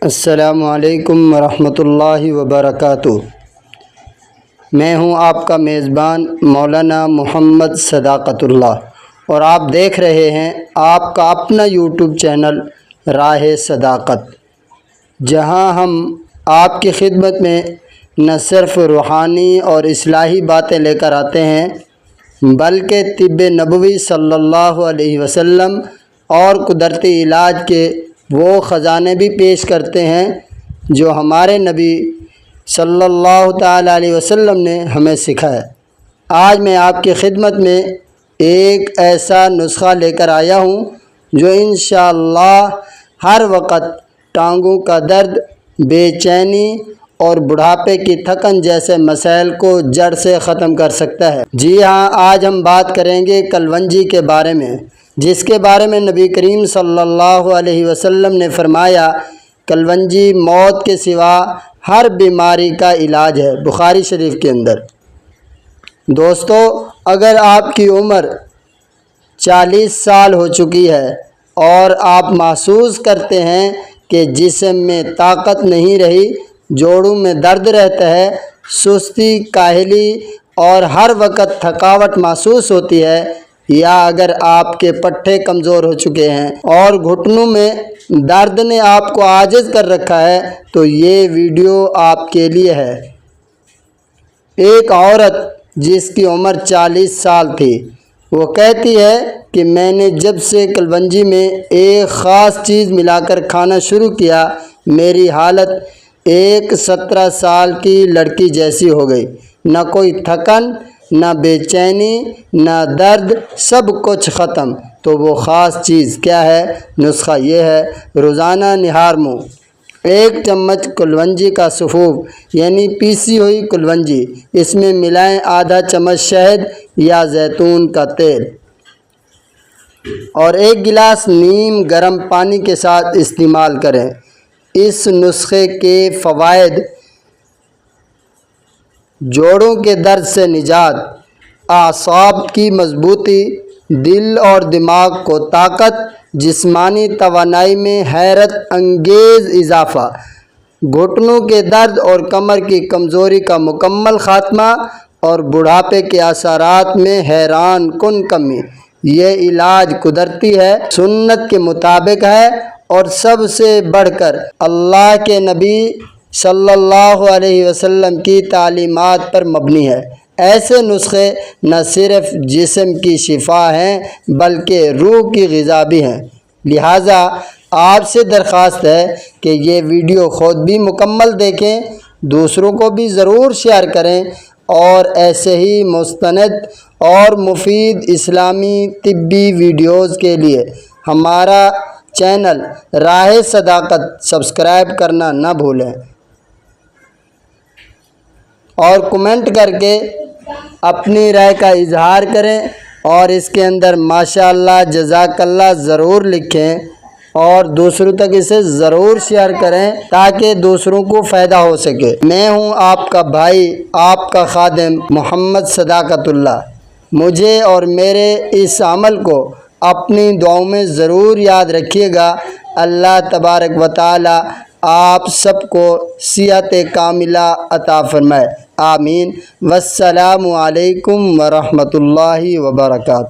السلام علیکم ورحمۃ اللہ وبرکاتہ۔ میں ہوں آپ کا میزبان مولانا محمد صداقت اللہ، اور آپ دیکھ رہے ہیں آپ کا اپنا یوٹیوب چینل راہ صداقت، جہاں ہم آپ کی خدمت میں نہ صرف روحانی اور اصلاحی باتیں لے کر آتے ہیں، بلکہ طب نبوی صلی اللہ علیہ وسلم اور قدرتی علاج کے وہ خزانے بھی پیش کرتے ہیں جو ہمارے نبی صلی اللہ تعالیٰ علیہ وسلم نے ہمیں سکھایا۔ آج میں آپ کی خدمت میں ایک ایسا نسخہ لے کر آیا ہوں جو انشاءاللہ ہر وقت ٹانگوں کا درد، بے چینی اور بڑھاپے کی تھکن جیسے مسائل کو جڑ سے ختم کر سکتا ہے۔ جی ہاں، آج ہم بات کریں گے کلونجی کے بارے میں، جس کے بارے میں نبی کریم صلی اللہ علیہ وسلم نے فرمایا، کلونجی موت کے سوا ہر بیماری کا علاج ہے، بخاری شریف کے اندر۔ دوستو، اگر آپ کی عمر 40 سال ہو چکی ہے اور آپ محسوس کرتے ہیں کہ جسم میں طاقت نہیں رہی، جوڑوں میں درد رہتا ہے، سستی، کاہلی اور ہر وقت تھکاوٹ محسوس ہوتی ہے، یا اگر آپ کے پٹھے کمزور ہو چکے ہیں اور گھٹنوں میں درد نے آپ کو عاجز کر رکھا ہے، تو یہ ویڈیو آپ کے لیے ہے۔ ایک عورت جس کی عمر 40 سال تھی، وہ کہتی ہے کہ میں نے جب سے کلونجی میں ایک خاص چیز ملا کر کھانا شروع کیا، میری حالت ایک 17 سال کی لڑکی جیسی ہو گئی، نہ کوئی تھکن، نہ بے چینی، نہ درد، سب کچھ ختم۔ تو وہ خاص چیز کیا ہے؟ نسخہ یہ ہے: روزانہ نہار منہ 1 چمچ کلونجی کا سفوف، یعنی پیسی ہوئی کلونجی، اس میں ملائیں آدھا چمچ شہد یا زیتون کا تیل، اور 1 گلاس نیم گرم پانی کے ساتھ استعمال کریں۔ اس نسخے کے فوائد: جوڑوں کے درد سے نجات، اعصاب کی مضبوطی، دل اور دماغ کو طاقت، جسمانی توانائی میں حیرت انگیز اضافہ، گھٹنوں کے درد اور کمر کی کمزوری کا مکمل خاتمہ، اور بڑھاپے کے اثرات میں حیران کن کمی۔ یہ علاج قدرتی ہے، سنت کے مطابق ہے، اور سب سے بڑھ کر اللہ کے نبی صلی اللہ علیہ وسلم کی تعلیمات پر مبنی ہے۔ ایسے نسخے نہ صرف جسم کی شفا ہیں بلکہ روح کی غذا بھی ہیں۔ لہٰذا آپ سے درخواست ہے کہ یہ ویڈیو خود بھی مکمل دیکھیں، دوسروں کو بھی ضرور شیئر کریں، اور ایسے ہی مستند اور مفید اسلامی طبی ویڈیوز کے لیے ہمارا چینل راہ صداقت سبسکرائب کرنا نہ بھولیں، اور کمنٹ کر کے اپنی رائے کا اظہار کریں، اور اس کے اندر ماشاءاللہ، جزاک اللہ ضرور لکھیں، اور دوسروں تک اسے ضرور شیئر کریں تاکہ دوسروں کو فائدہ ہو سکے۔ میں ہوں آپ کا بھائی، آپ کا خادم محمد صداقت اللہ۔ مجھے اور میرے اس عمل کو اپنی دعاؤں میں ضرور یاد رکھیے گا۔ اللہ تبارک و تعالی آپ سب کو صحت کاملہ عطا فرمائے، آمین۔ والسلام علیکم ورحمۃ اللہ وبرکاتہ۔